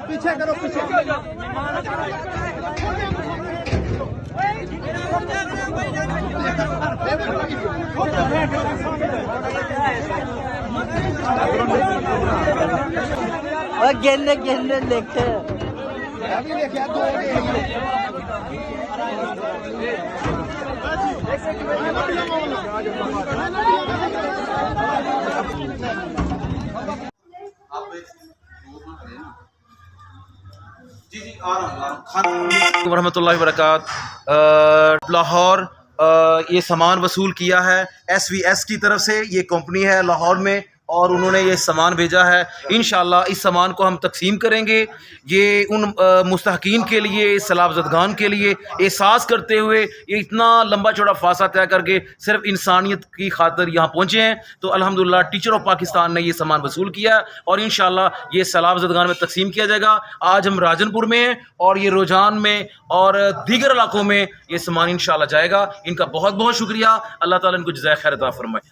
पीछे करो पीछे और गेंदे गेंदे देखते वरहमतुल्लाहि वबरकात। लाहौर ये सामान वसूल किया है SVS की तरफ से। ये कंपनी है लाहौर में और उन्होंने ये सामान भेजा है। इंशाअल्लाह इस सामान को हम तकसीम करेंगे। ये उन मुस्तहकीन के लिए, सलाबज़दगान के लिए एहसास करते हुए ये इतना लंबा चौड़ा फासला तय करके सिर्फ इंसानियत की खातिर यहाँ पहुँचे हैं। तो अल्हम्दुलिल्लाह टीचर ऑफ पाकिस्तान ने ये सामान वसूल किया और इंशाअल्लाह ये सलाबज़दगान में तकसीम किया जाएगा। आज हम राजनपुर में हैं और ये रोजान में और दीगर इलाकों में ये सामान इंशाअल्लाह जाएगा। इनका बहुत बहुत शुक्रिया। अल्लाह ताला इनको जज़ाए खैर अता फरमाए।